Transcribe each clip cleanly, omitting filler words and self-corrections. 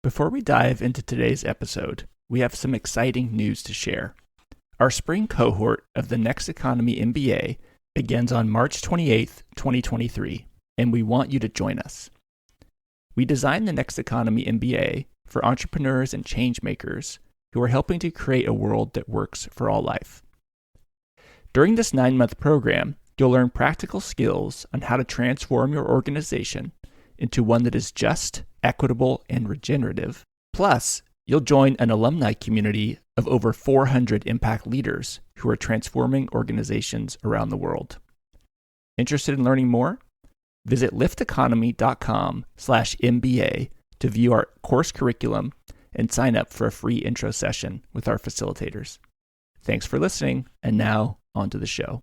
Before we dive into today's episode, we have some exciting news to share. Our spring cohort of the Next Economy MBA begins on March 28th, 2023, and we want you to join us. We designed the Next Economy MBA for entrepreneurs and change makers who are helping to create a world that works for all life. During this 9-month program, you'll learn practical skills on how to transform your organization into one that is just, equitable, and regenerative. Plus, you'll join an alumni community of over 400 impact leaders who are transforming organizations around the world. Interested in learning more? Visit lifteconomy.com/MBA to view our course curriculum and sign up for a free intro session with our facilitators. Thanks for listening, and now on to the show.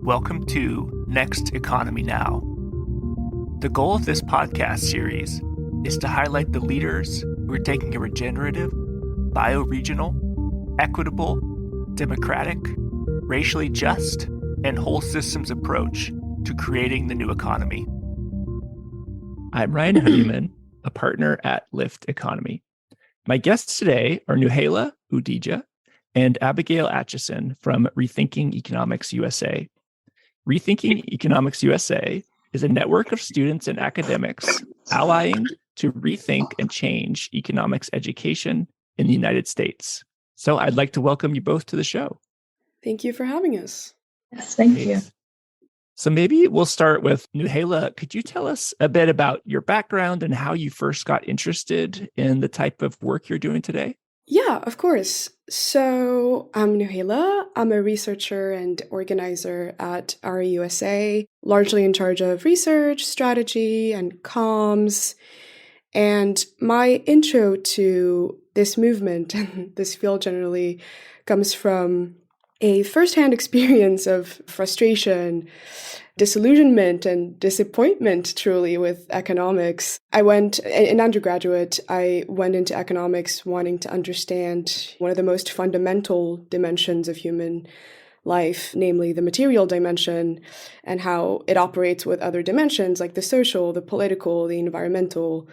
Welcome to Next Economy Now. The goal of this podcast series is to highlight the leaders who are taking a regenerative, bioregional, equitable, democratic, racially just, and whole systems approach to creating the new economy. I'm Ryan Honeyman, a partner at Lift Economy. My guests today are Nouhaila Oudija and Abigail Acheson from Rethinking Economics USA. Rethinking Economics USA is a network of students and academics allying to rethink and change economics education in the United States. So I'd like to welcome you both to the show. Thank you for having us. Yes, thank you. So maybe we'll start with Nouhaila. Could you tell us a bit about your background and how you first got interested in the type of work you're doing today? Yeah, of course. So I'm Nouhaila. I'm a researcher and organizer at REUSA, largely in charge of research, strategy, and comms. And my intro to this movement and this field generally comes from a firsthand experience of frustration, disillusionment, and disappointment truly with economics. In undergraduate, I went into economics wanting to understand one of the most fundamental dimensions of human life, namely the material dimension, and how it operates with other dimensions like the social, the political, the environmental.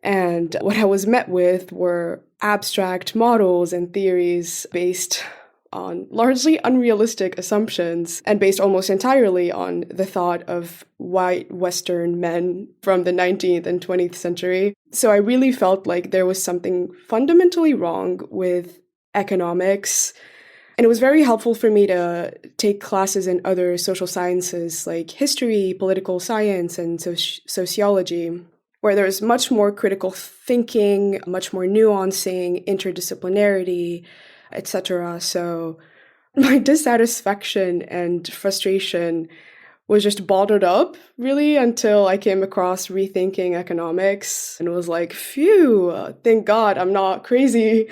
And what I was met with were abstract models and theories based on largely unrealistic assumptions and based almost entirely on the thought of white Western men from the 19th and 20th century. So I really felt like there was something fundamentally wrong with economics. And it was very helpful for me to take classes in other social sciences like history, political science, and sociology, where there's much more critical thinking, much more nuancing, interdisciplinarity, etc. So my dissatisfaction and frustration was just bottled up, really, until I came across Rethinking Economics and was like, phew, thank God I'm not crazy.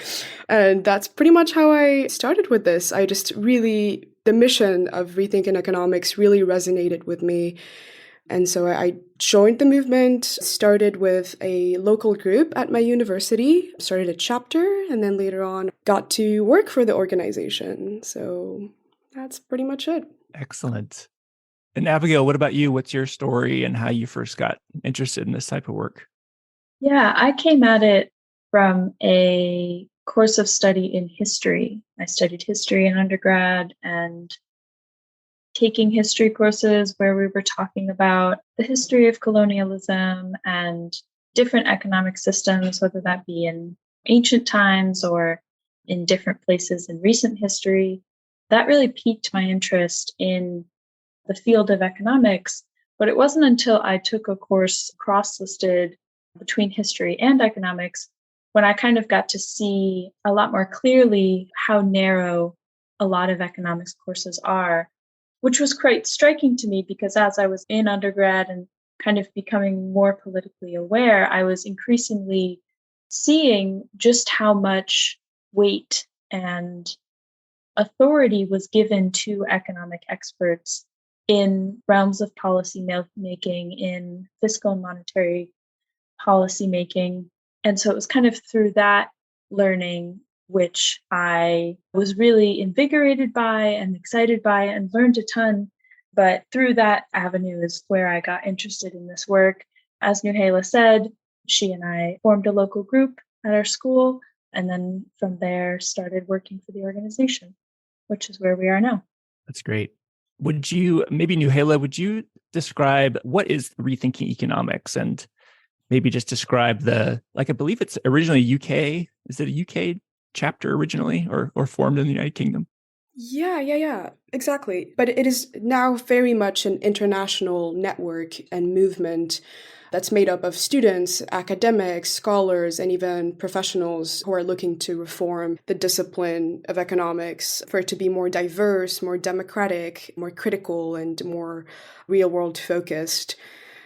And that's pretty much how I started with this. The mission of Rethinking Economics really resonated with me. And so I joined the movement, started with a local group at my university, started a chapter, and then later on got to work for the organization. So that's pretty much it. Excellent. And Abigail, what about you? What's your story and how you first got interested in this type of work? Yeah, I came at it from a course of study in history. I studied history in undergrad, and taking history courses where we were talking about the history of colonialism and different economic systems, whether that be in ancient times or in different places in recent history. That really piqued my interest in the field of economics. But it wasn't until I took a course cross-listed between history and economics when I kind of got to see a lot more clearly how narrow a lot of economics courses are, which was quite striking to me because as I was in undergrad and kind of becoming more politically aware, I was increasingly seeing just how much weight and authority was given to economic experts in realms of policy making, in fiscal and monetary policy making. And so it was kind of through that learning which I was really invigorated by and excited by and learned a ton. But through that avenue is where I got interested in this work. As Nouhaila said, she and I formed a local group at our school, and then from there started working for the organization, which is where we are now. That's great. Nouhaila, would you describe what is rethinking economics, and maybe just describe I believe it's originally UK. Is it a UK chapter originally or formed in the United Kingdom? Yeah, exactly. But it is now very much an international network and movement that's made up of students, academics, scholars, and even professionals who are looking to reform the discipline of economics for it to be more diverse, more democratic, more critical, and more real-world focused,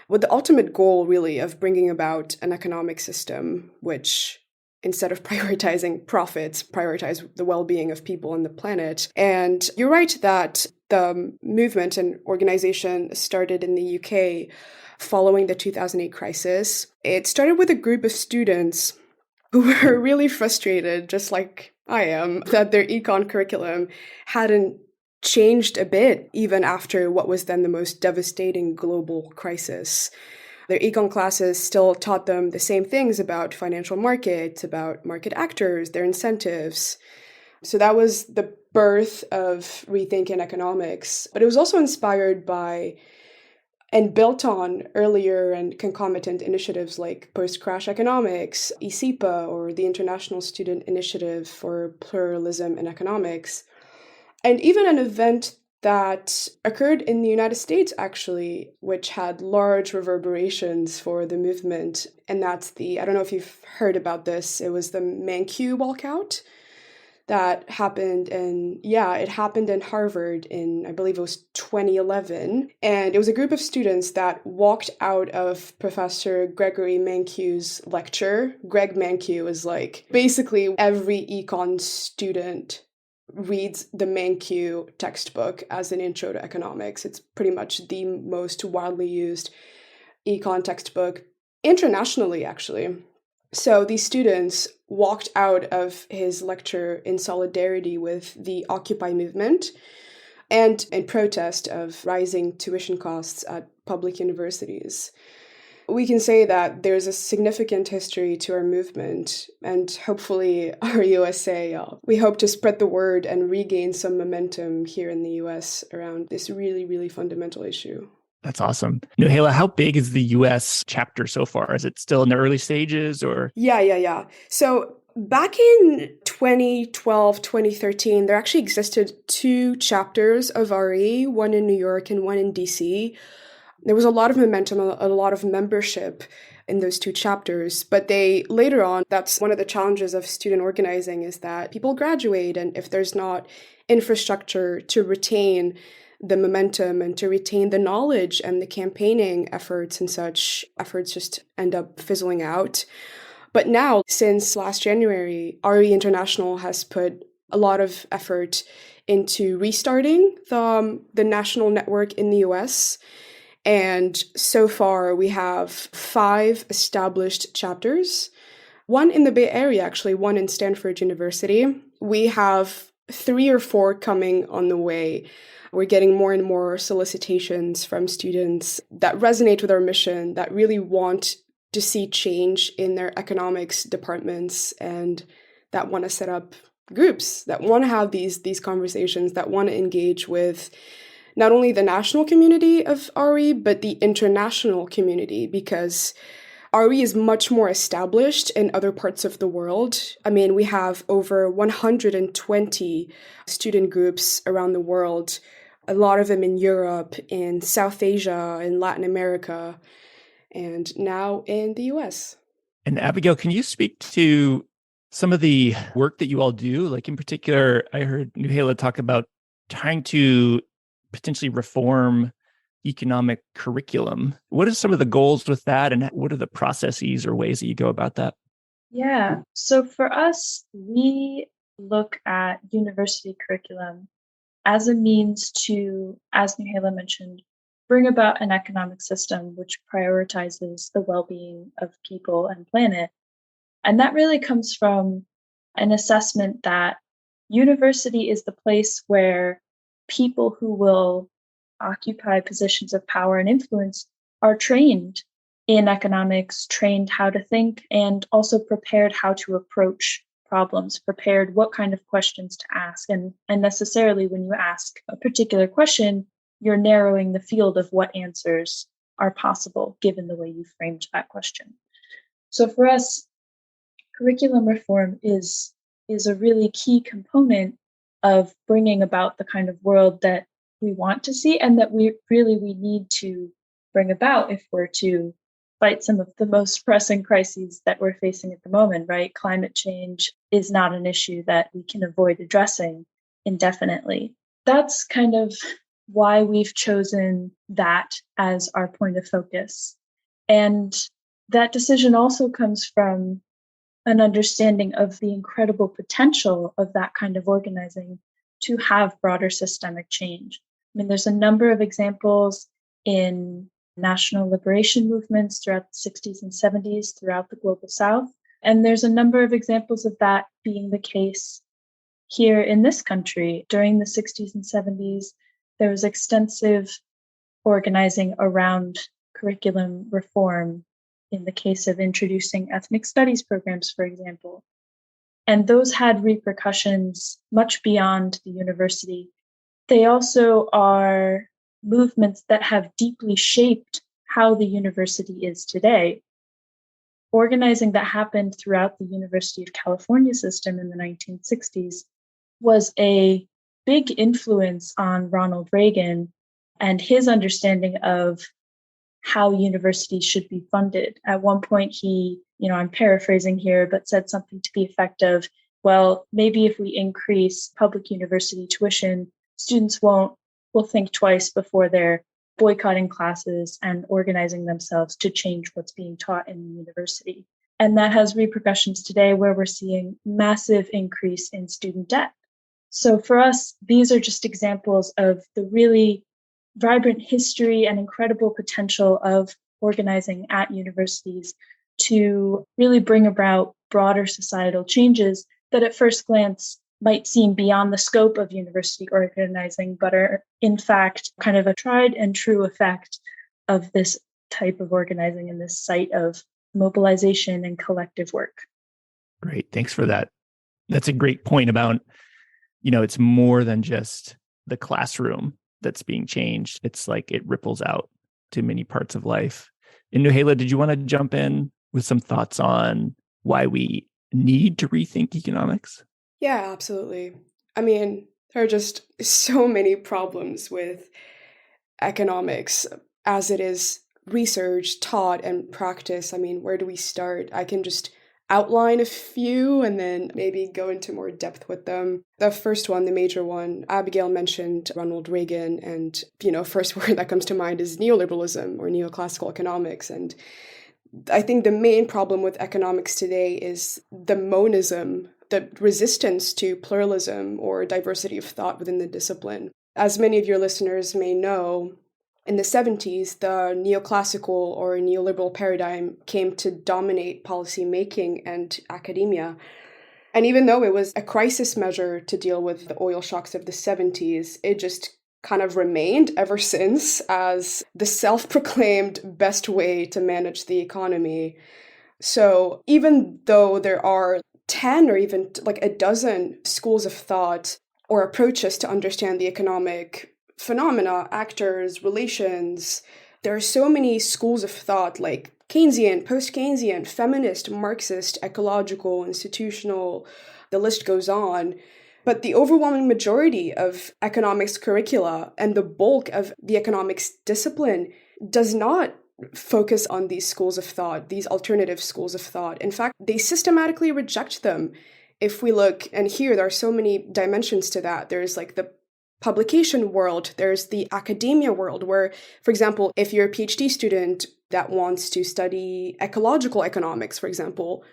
with the ultimate goal, really, of bringing about an economic system which, instead of prioritizing profits, prioritize the well-being of people on the planet. And you're right that the movement and organization started in the UK following the 2008 crisis. It started with a group of students who were really frustrated, just like I am, that their econ curriculum hadn't changed a bit, even after what was then the most devastating global crisis. Their econ classes still taught them the same things about financial markets, about market actors, their incentives. So that was the birth of Rethinking Economics. But it was also inspired by and built on earlier and concomitant initiatives like post-crash economics, ISIPA, or the International Student Initiative for Pluralism in Economics, and even an event that occurred in the United States, actually, which had large reverberations for the movement. And that's I don't know if you've heard about this, it was the Mankiw walkout that happened it happened in Harvard in, I believe it was 2011. And it was a group of students that walked out of Professor Gregory Mankiw's lecture. Greg Mankiw is like, basically every econ student reads the Mankiw textbook as an intro to economics. It's pretty much the most widely used econ textbook internationally, actually. So these students walked out of his lecture in solidarity with the Occupy movement and in protest of rising tuition costs at public universities. We can say that there's a significant history to our movement, and hopefully our USA, we hope to spread the word and regain some momentum here in the US around this really, really fundamental issue. That's awesome. Nouhaila, how big is the US chapter so far? Is it still in the early stages or? Yeah. So back in 2012, 2013, there actually existed 2 chapters of RE, one in New York and one in DC. There was a lot of momentum, a lot of membership in those 2 chapters, but they later on, that's one of the challenges of student organizing, is that people graduate, and if there's not infrastructure to retain the momentum and to retain the knowledge and the campaigning efforts and such, efforts just end up fizzling out. But now, since last January, RE International has put a lot of effort into restarting the national network in the US. And so far, we have 5 established chapters, one in the Bay Area, actually, one in Stanford University. We have 3 or 4 coming on the way. We're getting more and more solicitations from students that resonate with our mission, that really want to see change in their economics departments, and that want to set up groups, that want to have these conversations, that want to engage with not only the national community of RE, but the international community, because RE is much more established in other parts of the world. I mean, we have over 120 student groups around the world, a lot of them in Europe, in South Asia, in Latin America, and now in the US. And Abigail, can you speak to some of the work that you all do? Like in particular, I heard Nouhaila talk about trying to potentially reform economic curriculum. What are some of the goals with that, and what are the processes or ways that you go about that? Yeah, so for us, we look at university curriculum as a means to, as Nouhaila mentioned, bring about an economic system which prioritizes the well-being of people and planet. And that really comes from an assessment that university is the place where people who will occupy positions of power and influence are trained in economics, trained how to think, and also prepared how to approach problems, prepared what kind of questions to ask. And necessarily, when you ask a particular question, you're narrowing the field of what answers are possible given the way you framed that question. So for us, curriculum reform is a really key component of bringing about the kind of world that we want to see and that we need to bring about if we're to fight some of the most pressing crises that we're facing at the moment, right? Climate change is not an issue that we can avoid addressing indefinitely. That's kind of why we've chosen that as our point of focus. And that decision also comes from an understanding of the incredible potential of that kind of organizing to have broader systemic change. I mean, there's a number of examples in national liberation movements throughout the 60s and 70s throughout the global South. And there's a number of examples of that being the case here in this country. During the 60s and 70s, there was extensive organizing around curriculum reform in the case of introducing ethnic studies programs, for example. And those had repercussions much beyond the university. They also are movements that have deeply shaped how the university is today. Organizing that happened throughout the University of California system in the 1960s was a big influence on Ronald Reagan and his understanding of how universities should be funded. At one point, he, I'm paraphrasing here, but said something to the effect of, well, maybe if we increase public university tuition, students will think twice before they're boycotting classes and organizing themselves to change what's being taught in the university. And that has repercussions today where we're seeing massive increase in student debt. So for us, these are just examples of the really vibrant history and incredible potential of organizing at universities to really bring about broader societal changes that at first glance might seem beyond the scope of university organizing, but are in fact kind of a tried and true effect of this type of organizing and this site of mobilization and collective work. Great. Thanks for that. That's a great point about, it's more than just the classroom that's being changed. It's like it ripples out to many parts of life. And Nouhaila, did you want to jump in with some thoughts on why we need to rethink economics? Yeah, absolutely. I mean, there are just so many problems with economics as it is researched, taught, and practiced. I mean, where do we start? I can just outline a few and then maybe go into more depth with them. The first one, the major one, Abigail mentioned Ronald Reagan, and, first word that comes to mind is neoliberalism or neoclassical economics. And I think the main problem with economics today is the monism, the resistance to pluralism or diversity of thought within the discipline. As many of your listeners may know, in the 70s, the neoclassical or neoliberal paradigm came to dominate policymaking and academia. And even though it was a crisis measure to deal with the oil shocks of the 70s, it just kind of remained ever since as the self-proclaimed best way to manage the economy. So even though there are 10 or even like a dozen schools of thought or approaches to understand the economic phenomena, actors, relations, there are so many schools of thought like Keynesian, post-Keynesian, feminist, Marxist, ecological, institutional, the list goes on. But the overwhelming majority of economics curricula and the bulk of the economics discipline does not focus on these schools of thought, these alternative schools of thought. In fact, they systematically reject them. If we look, and here there are so many dimensions to that. There's like the publication world, there's the academia world where, for example, if you're a PhD student that wants to study ecological economics, for example,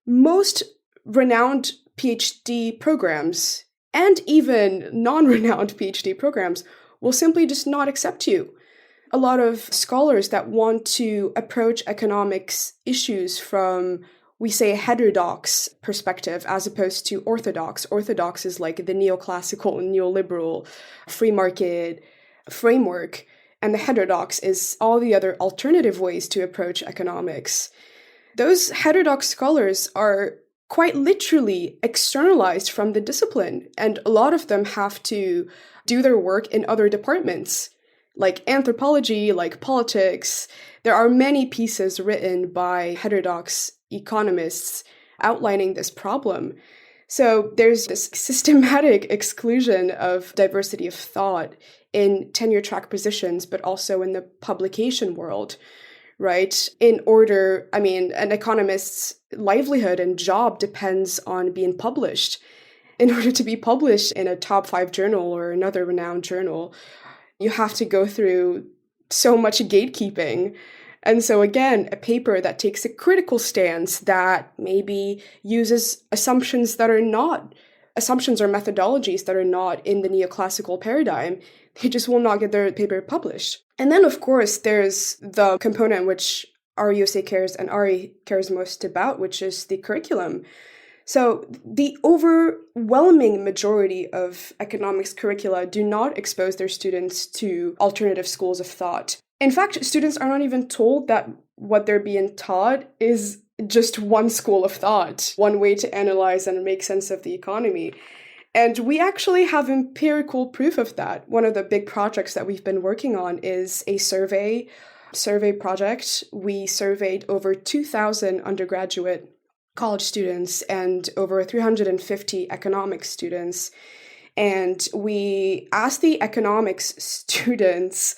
most renowned PhD programs and even non-renowned PhD programs will simply just not accept you. A lot of scholars that want to approach economics issues from we say heterodox perspective as opposed to orthodox. Orthodox is like the neoclassical, neoliberal, free market framework. And the heterodox is all the other alternative ways to approach economics. Those heterodox scholars are quite literally externalized from the discipline, and a lot of them have to do their work in other departments, like anthropology, like politics. There are many pieces written by heterodox economists outlining this problem. So there's this systematic exclusion of diversity of thought in tenure track positions, but also in the publication world, right? An economist's livelihood and job depends on being published. In order to be published in a top 5 journal or another renowned journal, you have to go through so much gatekeeping. And so again, a paper that takes a critical stance that maybe uses assumptions or methodologies that are not in the neoclassical paradigm, they just will not get their paper published. And then, of course, there's the component which RUSA cares and RE cares most about, which is the curriculum. So the overwhelming majority of economics curricula do not expose their students to alternative schools of thought. In fact, students are not even told that what they're being taught is just one school of thought, one way to analyze and make sense of the economy. And we actually have empirical proof of that. One of the big projects that we've been working on is a survey project. We surveyed over 2,000 undergraduate college students and over 350 economics students. And we asked the economics students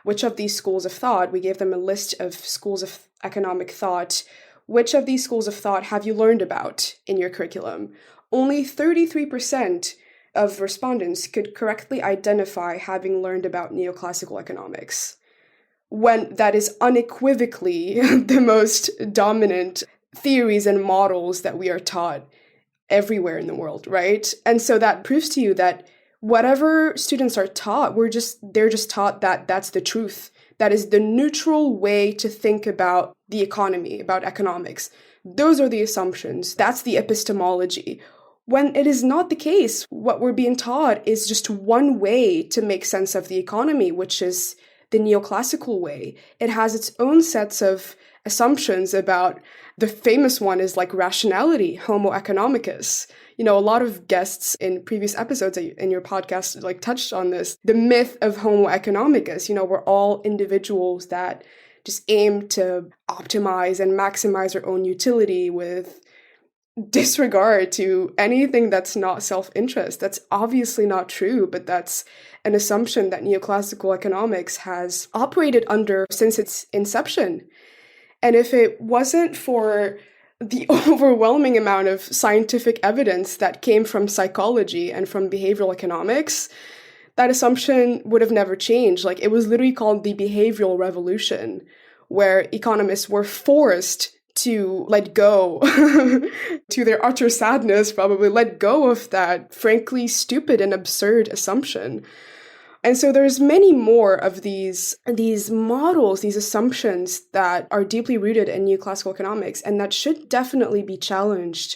which of these schools of thought, we gave them a list of schools of economic thought. Which of these schools of thought have you learned about in your curriculum? Only 33% of respondents could correctly identify having learned about neoclassical economics, when that is unequivocally the most dominant theories and models that we are taught everywhere in the world, right? And so that proves to you that whatever students are taught, they're just taught that that's the truth. That is the neutral way to think about the economy, about economics. Those are the assumptions. That's the epistemology. When it is not the case, what we're being taught is just one way to make sense of the economy, which is the neoclassical way. It has its own sets of assumptions about, the famous one is like rationality, Homo economicus. A lot of guests in previous episodes in your podcast touched on this, the myth of Homo economicus. We're all individuals that just aim to optimize and maximize our own utility with disregard to anything that's not self-interest. That's obviously not true, but that's an assumption that neoclassical economics has operated under since its inception. And if it wasn't for the overwhelming amount of scientific evidence that came from psychology and from behavioral economics, that assumption would have never changed. It was literally called the behavioral revolution, where economists were forced to let go, to their utter sadness, probably let go of that frankly stupid and absurd assumption. And so there's many more of these models, these assumptions that are deeply rooted in neoclassical economics and that should definitely be challenged.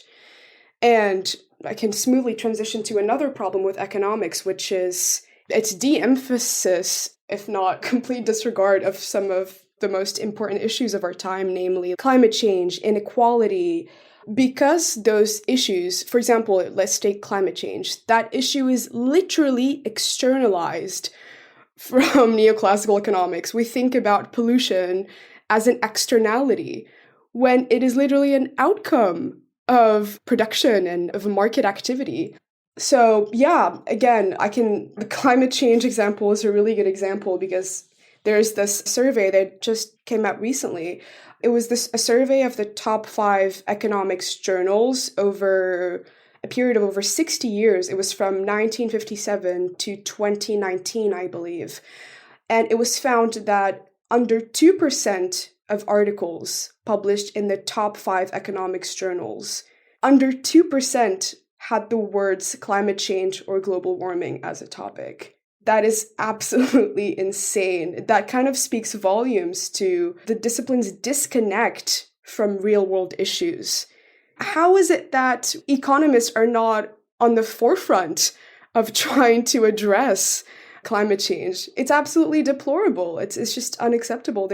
And I can smoothly transition to another problem with economics, which is its de-emphasis, if not complete disregard of some of the most important issues of our time, namely climate change, inequality. Because those issues, for example, let's take climate change, that issue is literally externalized from neoclassical economics. We think about pollution as an externality when it is literally an outcome of production and of market activity. So yeah, again, the climate change example is a really good example because there's this survey that just came out recently. It was a survey of the top 5 economics journals over a period of over 60 years. It was from 1957 to 2019, I believe. And it was found that under 2% of articles published in the top 5 economics journals, under 2% had the words climate change or global warming as a topic. That is absolutely insane. That kind of speaks volumes to the discipline's disconnect from real world issues. How is it that economists are not on the forefront of trying to address climate change? It's absolutely deplorable. It's just unacceptable.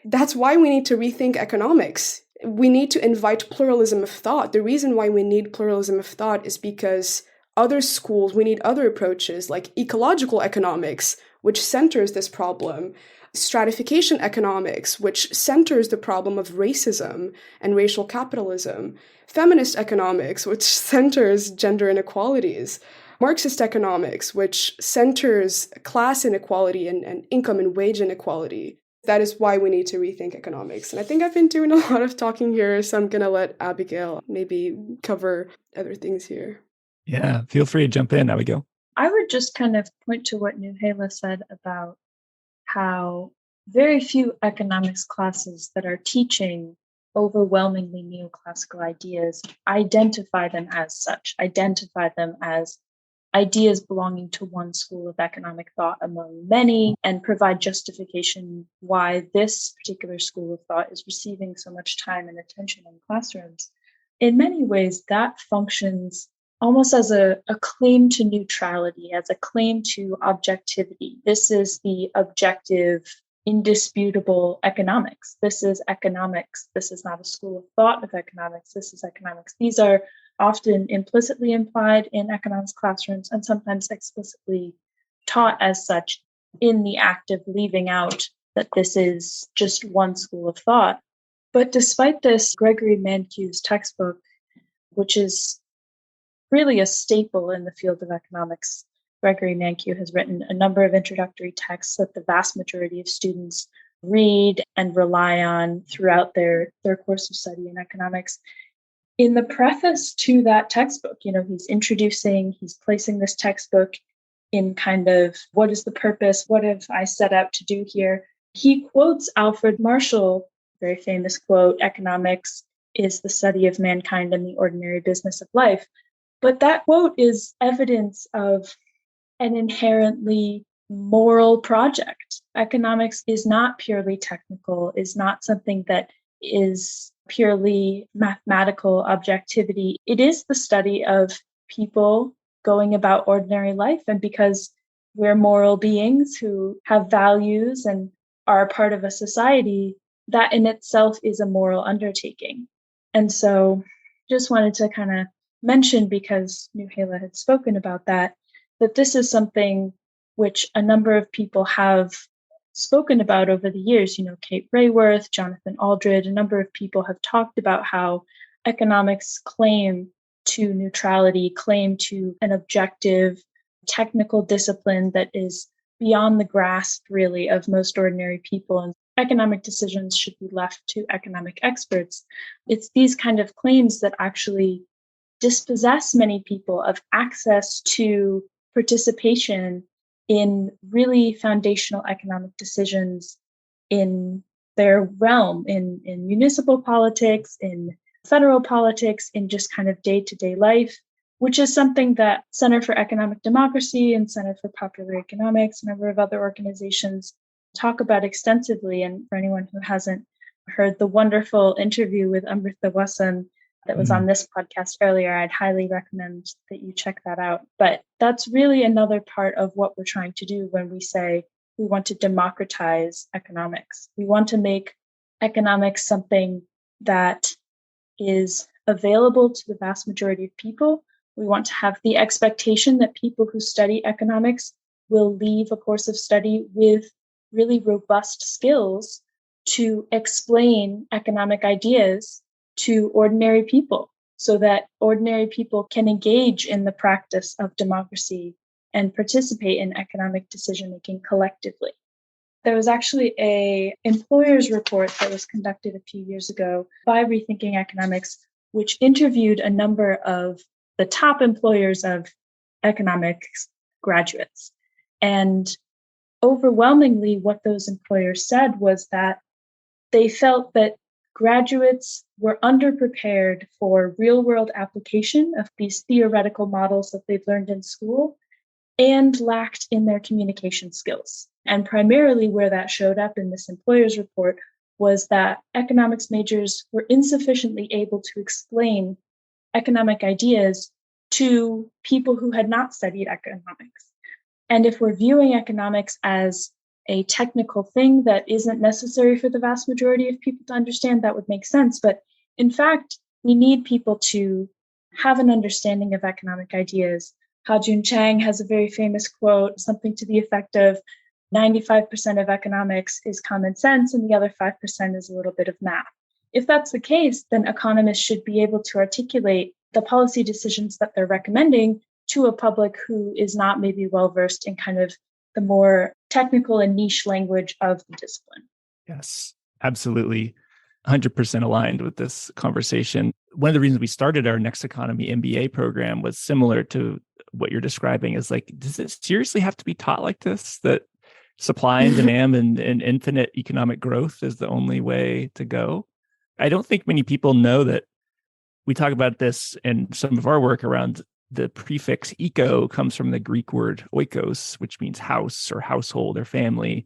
That's why we need to rethink economics. We need to invite pluralism of thought. The reason why we need pluralism of thought is because other schools, we need other approaches like ecological economics, which centers this problem, stratification economics, which centers the problem of racism and racial capitalism, feminist economics, which centers gender inequalities, Marxist economics, which centers class inequality and income and wage inequality. That is why we need to rethink economics. And I think I've been doing a lot of talking here, so I'm going to let Abigail maybe cover other things here. Yeah, feel free to jump in, Abigail. I would just kind of point to what Nouhaila said about how very few economics classes that are teaching overwhelmingly neoclassical ideas identify them as such, identify them as ideas belonging to one school of economic thought among many, and provide justification why this particular school of thought is receiving so much time and attention in classrooms. In many ways, that functions almost as a claim to neutrality, as a claim to objectivity. This is the objective, indisputable economics. This is economics. This is not a school of thought of economics. This is economics. These are often implicitly implied in economics classrooms and sometimes explicitly taught as such in the act of leaving out that this is just one school of thought. But despite this, Gregory Mankiw's textbook, which is really a staple in the field of economics, Gregory Mankiw has written a number of introductory texts that the vast majority of students read and rely on throughout their course of study in economics. In the preface to that textbook, he's placing this textbook in kind of, what is the purpose? What have I set out to do here? He quotes Alfred Marshall, very famous quote, "Economics is the study of mankind and the ordinary business of life." But that quote is evidence of an inherently moral project. Economics is not purely technical, is not something that is purely mathematical objectivity. It is the study of people going about ordinary life. And because we're moral beings who have values and are a part of a society, that in itself is a moral undertaking. And so just wanted to kind of mention, because Nouhaila had spoken about that this is something which a number of people have spoken about over the years. Kate Raworth, Jonathan Aldred, a number of people have talked about how economics claim to neutrality, claim to an objective technical discipline that is beyond the grasp, really, of most ordinary people. And economic decisions should be left to economic experts. It's these kind of claims that actually dispossess many people of access to participation in really foundational economic decisions in their realm, in municipal politics, in federal politics, in just kind of day-to-day life, which is something that Center for Economic Democracy and Center for Popular Economics, a number of other organizations, talk about extensively. And for anyone who hasn't heard the wonderful interview with Amrita Wasan that was on this podcast earlier, I'd highly recommend that you check that out. But that's really another part of what we're trying to do when we say we want to democratize economics. We want to make economics something that is available to the vast majority of people. We want to have the expectation that people who study economics will leave a course of study with really robust skills to explain economic ideas to ordinary people, so that ordinary people can engage in the practice of democracy and participate in economic decision-making collectively. There was actually an employers report that was conducted a few years ago by Rethinking Economics, which interviewed a number of the top employers of economics graduates. And overwhelmingly, what those employers said was that they felt that graduates were underprepared for real-world application of these theoretical models that they've learned in school and lacked in their communication skills. And primarily where that showed up in this employer's report was that economics majors were insufficiently able to explain economic ideas to people who had not studied economics. And if we're viewing economics as a technical thing that isn't necessary for the vast majority of people to understand, that would make sense. But in fact, we need people to have an understanding of economic ideas. Ha-Joon Chang has a very famous quote, something to the effect of 95% of economics is common sense and the other 5% is a little bit of math. If that's the case, then economists should be able to articulate the policy decisions that they're recommending to a public who is not maybe well-versed in kind of the more technical and niche language of the discipline. Yes, absolutely. 100% aligned with this conversation. One of the reasons we started our Next Economy MBA program was similar to what you're describing, is like, does it seriously have to be taught like this? That supply and demand and infinite economic growth is the only way to go? I don't think many people know that. We talk about this in some of our work around the prefix eco comes from the Greek word oikos, which means house or household or family.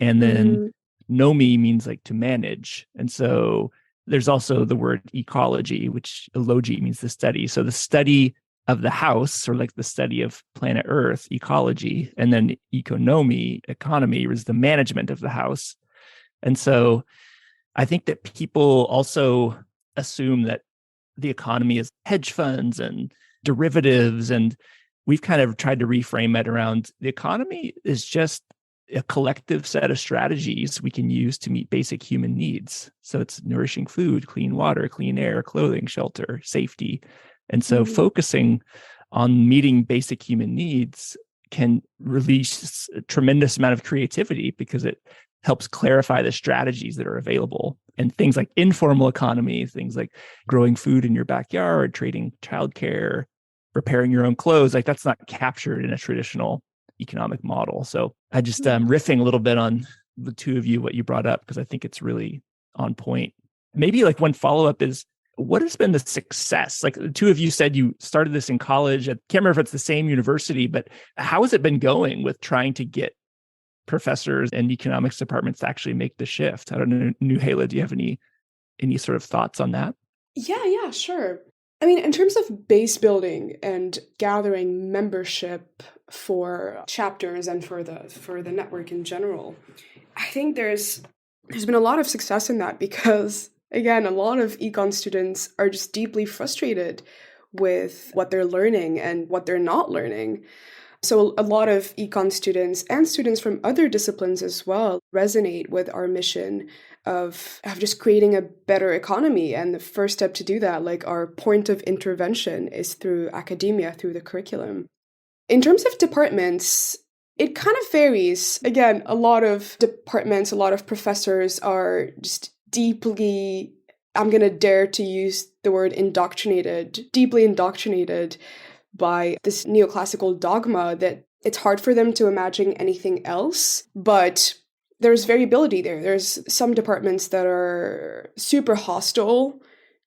And then nomi means like to manage. And so there's also the word ecology, which ology means the study. So the study of the house, or like the study of planet Earth, ecology, and then economy is the management of the house. And so I think that people also assume that the economy is hedge funds and derivatives. And we've kind of tried to reframe it around the economy is just a collective set of strategies we can use to meet basic human needs. So it's nourishing food, clean water, clean air, clothing, shelter, safety. And so focusing on meeting basic human needs can release a tremendous amount of creativity because it helps clarify the strategies that are available. And things like informal economy, things like growing food in your backyard, trading childcare, repairing your own clothes, like that's not captured in a traditional economic model. So I just riffing a little bit on the two of you, what you brought up, because I think it's really on point. Maybe like one follow-up is, what has been the success? Like the two of you said you started this in college. I can't remember if it's the same university, but how has it been going with trying to get professors and economics departments to actually make the shift? I don't know, Nouhaila, do you have any sort of thoughts on that? Yeah, sure. I mean, in terms of base building and gathering membership for chapters and for the network in general, I think there's been a lot of success in that because, again, a lot of econ students are just deeply frustrated with what they're learning and what they're not learning. So a lot of econ students and students from other disciplines as well resonate with our mission of just creating a better economy. And the first step to do that, like our point of intervention, is through academia, through the curriculum. In terms of departments, it kind of varies. Again, a lot of departments, a lot of professors are just deeply, I'm going to dare to use the word deeply indoctrinated by this neoclassical dogma that it's hard for them to imagine anything else. But there's variability there. There's some departments that are super hostile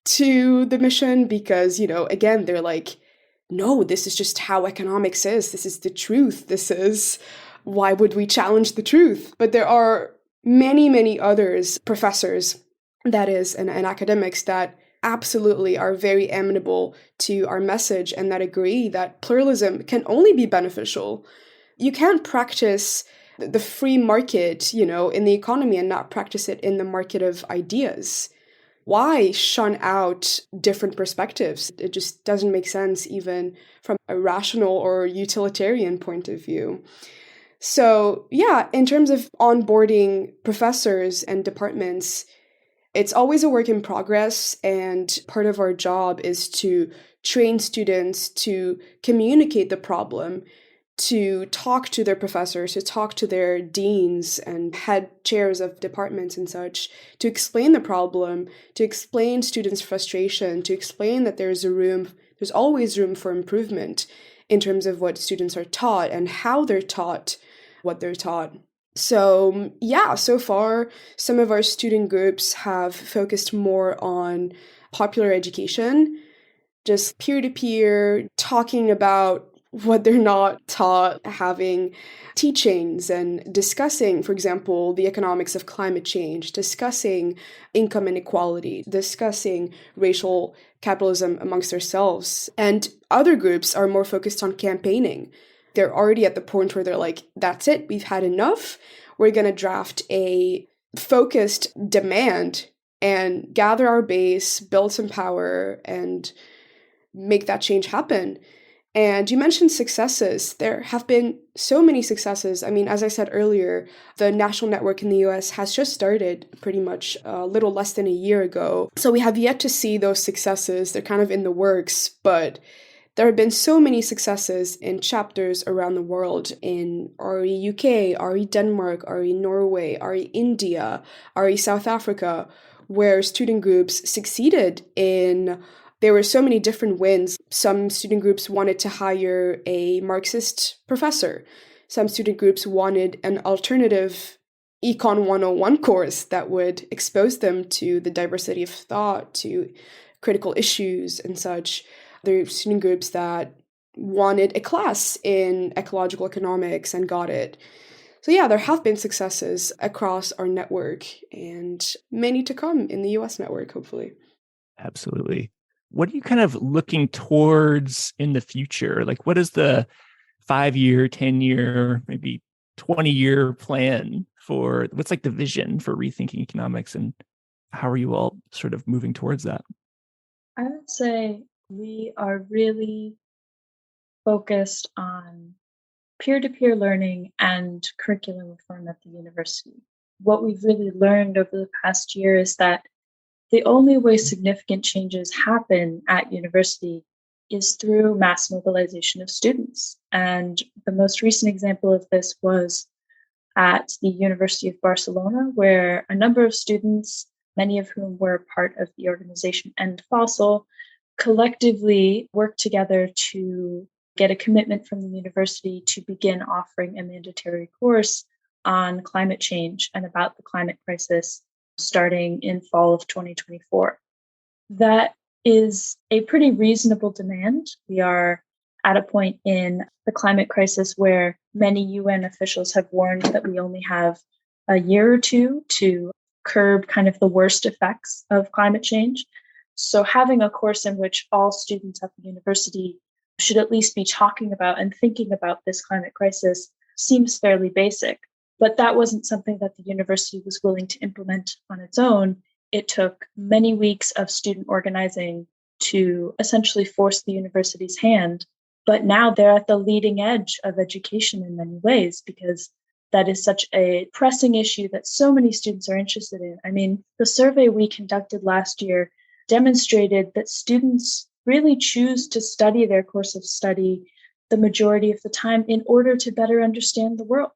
to the mission because, again, they're like, no, this is just how economics is. This is the truth. Why would we challenge the truth? But there are many, many others, professors, that is, and academics that absolutely are very amenable to our message and that agree that pluralism can only be beneficial. You can't practice the free market, in the economy and not practice it in the market of ideas. Why shun out different perspectives? It just doesn't make sense even from a rational or utilitarian point of view. So yeah, in terms of onboarding professors and departments, it's always a work in progress, and part of our job is to train students to communicate the problem, to talk to their professors, to talk to their deans and head chairs of departments and such, to explain the problem, to explain students' frustration, to explain that there's always room for improvement in terms of what students are taught and how they're taught what they're taught. So yeah, so far, some of our student groups have focused more on popular education, just peer-to-peer, talking about what they're not taught, having teachings and discussing, for example, the economics of climate change, discussing income inequality, discussing racial capitalism amongst themselves. And other groups are more focused on campaigning. They're already at the point where they're like, that's it, we've had enough. We're going to draft a focused demand and gather our base, build some power, and make that change happen. And you mentioned successes. There have been so many successes. I mean, as I said earlier, the national network in the US has just started pretty much a little less than a year ago. So we have yet to see those successes. They're kind of in the works, but there have been so many successes in chapters around the world in RE UK, RE Denmark, RE Norway, RE India, RE South Africa, where student groups succeeded in. There were so many different wins. Some student groups wanted to hire a Marxist professor. Some student groups wanted an alternative Econ 101 course that would expose them to the diversity of thought, to critical issues and such. There are student groups that wanted a class in ecological economics and got it. So yeah, there have been successes across our network and many to come in the US network, hopefully. Absolutely. What are you kind of looking towards in the future? Like, what is the 5-year, 10-year, maybe 20-year plan for what's like the vision for rethinking economics, and how are you all sort of moving towards that? I would say we are really focused on peer-to-peer learning and curriculum reform at the university. What we've really learned over the past year is that the only way significant changes happen at university is through mass mobilization of students. And the most recent example of this was at the University of Barcelona, where a number of students, many of whom were part of the organization End Fossil, collectively worked together to get a commitment from the university to begin offering a mandatory course on climate change and about the climate crisis starting in fall of 2024. That is a pretty reasonable demand. We are at a point in the climate crisis where many UN officials have warned that we only have a year or two to curb kind of the worst effects of climate change. So having a course in which all students at the university should at least be talking about and thinking about this climate crisis seems fairly basic. But that wasn't something that the university was willing to implement on its own. It took many weeks of student organizing to essentially force the university's hand. But now they're at the leading edge of education in many ways, because that is such a pressing issue that so many students are interested in. I mean, the survey we conducted last year demonstrated that students really choose to study their course of study the majority of the time in order to better understand the world.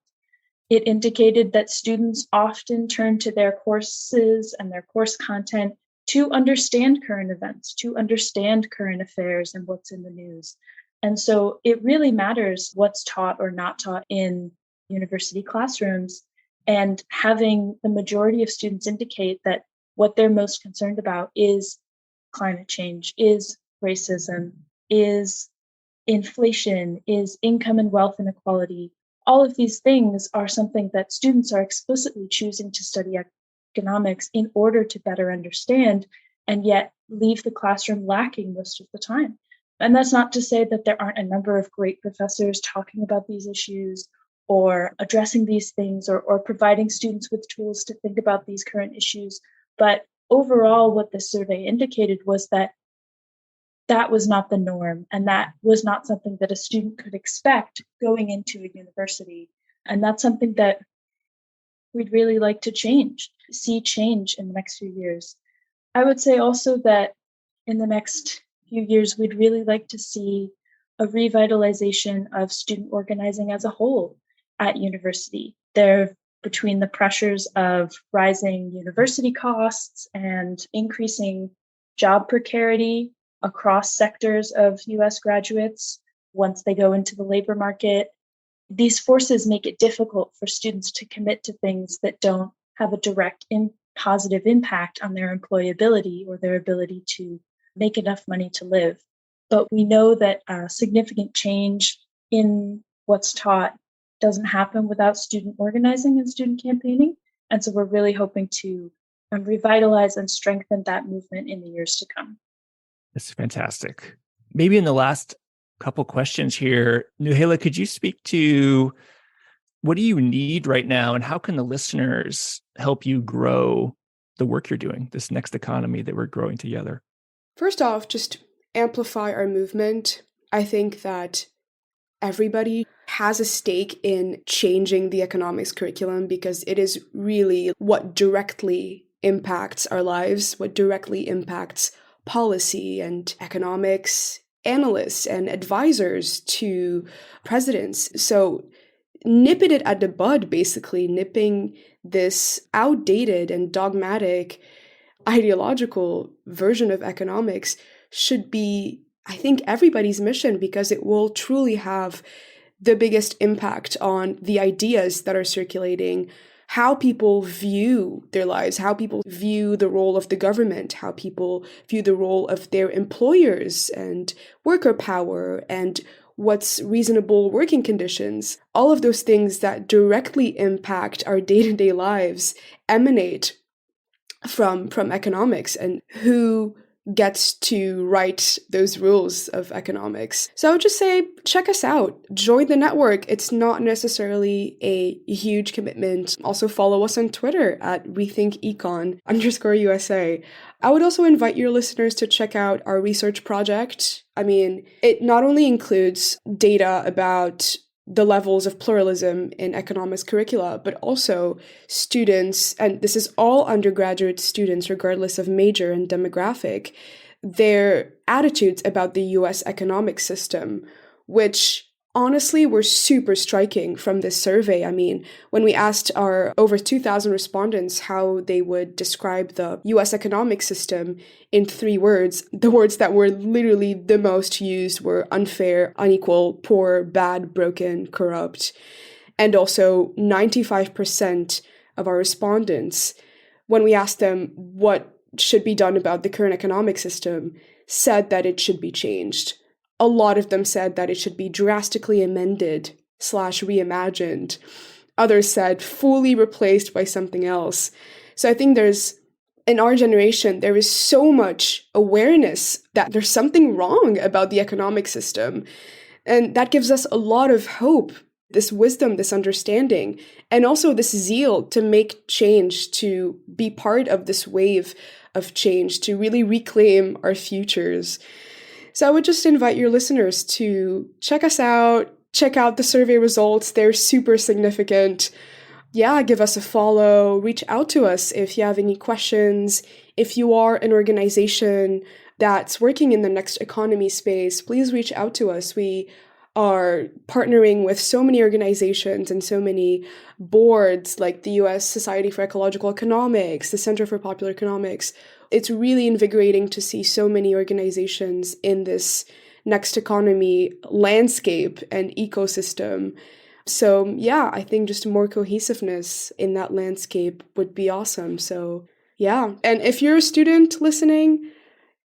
It indicated that students often turn to their courses and their course content to understand current events, to understand current affairs and what's in the news. And so it really matters what's taught or not taught in university classrooms. And having the majority of students indicate that what they're most concerned about is climate change, is racism, is inflation, is income and wealth inequality. All of these things are something that students are explicitly choosing to study economics in order to better understand, and yet leave the classroom lacking most of the time. And that's not to say that there aren't a number of great professors talking about these issues or addressing these things or providing students with tools to think about these current issues. But overall, what the survey indicated was that that was not the norm, and that was not something that a student could expect going into a university. And that's something that we'd really like to see change in the next few years. I would say also that in the next few years, we'd really like to see a revitalization of student organizing as a whole at university. Between the pressures of rising university costs and increasing job precarity across sectors of US graduates once they go into the labor market, these forces make it difficult for students to commit to things that don't have a direct positive impact on their employability or their ability to make enough money to live. But we know that significant change in what's taught doesn't happen without student organizing and student campaigning. And so we're really hoping to revitalize and strengthen that movement in the years to come. That's fantastic. Maybe in the last couple questions here, Nouhaila, could you speak to what do you need right now and how can the listeners help you grow the work you're doing, this next economy that we're growing together? First off, just amplify our movement. I think that everybody has a stake in changing the economics curriculum because it is really what directly impacts our lives, what directly impacts policy and economics analysts and advisors to presidents. So nipping it at the bud, basically nipping this outdated and dogmatic ideological version of economics should be, I think, everybody's mission because it will truly have the biggest impact on the ideas that are circulating, how people view their lives, how people view the role of the government, how people view the role of their employers and worker power and what's reasonable working conditions. All of those things that directly impact our day-to-day lives emanate from economics and who gets to write those rules of economics. So I would just say, check us out, join the network. It's not necessarily a huge commitment. Also follow us on Twitter at rethinkecon_USA. I would also invite your listeners to check out our research project. I mean, it not only includes data about the levels of pluralism in economics curricula, but also students, and this is all undergraduate students, regardless of major and demographic, their attitudes about the US economic system, which honestly were super striking from this survey. I mean, when we asked our over 2,000 respondents how they would describe the US economic system in 3 words, the words that were literally the most used were unfair, unequal, poor, bad, broken, corrupt. And also 95% of our respondents, when we asked them what should be done about the current economic system, said that it should be changed. A lot of them said that it should be drastically amended / reimagined. Others said fully replaced by something else. So I think in our generation, there is so much awareness that there's something wrong about the economic system. And that gives us a lot of hope, this wisdom, this understanding, and also this zeal to make change, to be part of this wave of change, to really reclaim our futures. So I would just invite your listeners to check us out, check out the survey results. They're super significant. Yeah, give us a follow, reach out to us if you have any questions. If you are an organization that's working in the next economy space, please reach out to us. We are partnering with so many organizations and so many boards like the US Society for Ecological Economics, the Center for Popular Economics. It's really invigorating to see so many organizations in this next economy landscape and ecosystem. So yeah, I think just more cohesiveness in that landscape would be awesome. So yeah, and if you're a student listening,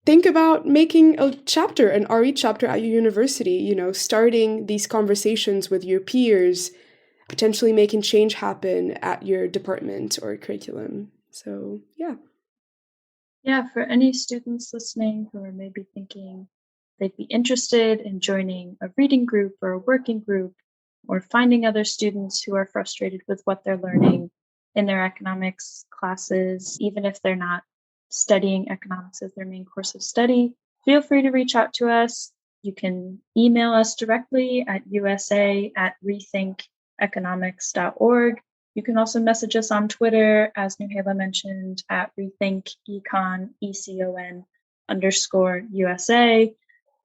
think about making a chapter, an RE chapter at your university, starting these conversations with your peers, potentially making change happen at your department or curriculum. So yeah. Yeah, for any students listening who are maybe thinking they'd be interested in joining a reading group or a working group, or finding other students who are frustrated with what they're learning in their economics classes, even if they're not studying economics as their main course of study, feel free to reach out to us. You can email us directly at usa@rethinkeconomics.org. You can also message us on Twitter, as Nouhaila mentioned, at rethinkecon, ECON_USA.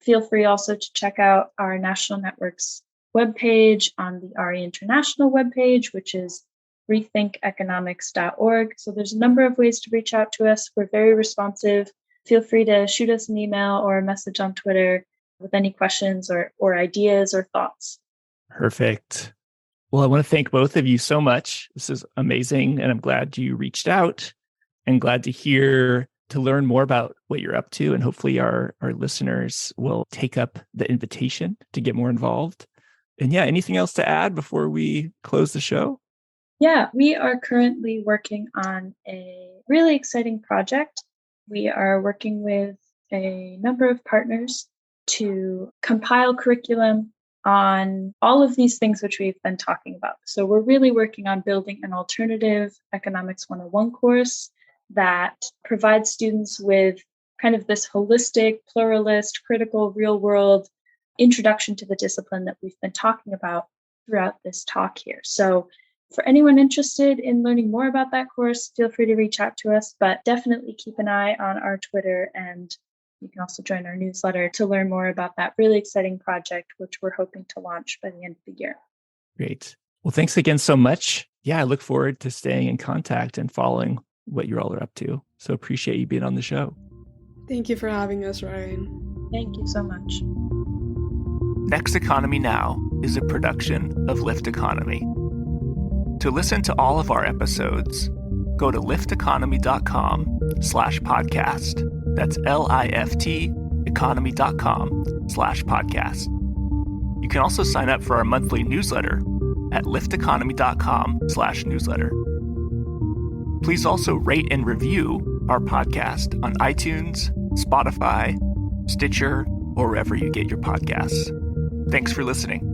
Feel free also to check out our national network's webpage on the RE International webpage, which is rethinkeconomics.org. So there's a number of ways to reach out to us. We're very responsive. Feel free to shoot us an email or a message on Twitter with any questions or ideas or thoughts. Perfect. Well, I want to thank both of you so much. This is amazing. And I'm glad you reached out and glad to hear to learn more about what you're up to, and hopefully our listeners will take up the invitation to get more involved. And yeah, anything else to add before we close the show? Yeah, we are currently working on a really exciting project. We are working with a number of partners to compile curriculum on all of these things which we've been talking about. So we're really working on building an alternative Economics 101 course that provides students with kind of this holistic, pluralist, critical, real-world introduction to the discipline that we've been talking about throughout this talk here. So for anyone interested in learning more about that course, feel free to reach out to us, but definitely keep an eye on our Twitter, and you can also join our newsletter to learn more about that really exciting project, which we're hoping to launch by the end of the year. Great. Well, thanks again so much. Yeah, I look forward to staying in contact and following what you all are up to. So appreciate you being on the show. Thank you for having us, Ryan. Thank you so much. Next Economy Now is a production of Lift Economy. To listen to all of our episodes, go to lifteconomy.com/podcast. That's LIFT economy.com/podcast. You can also sign up for our monthly newsletter at lifteconomy.com/newsletter. Please also rate and review our podcast on iTunes, Spotify, Stitcher, or wherever you get your podcasts. Thanks for listening.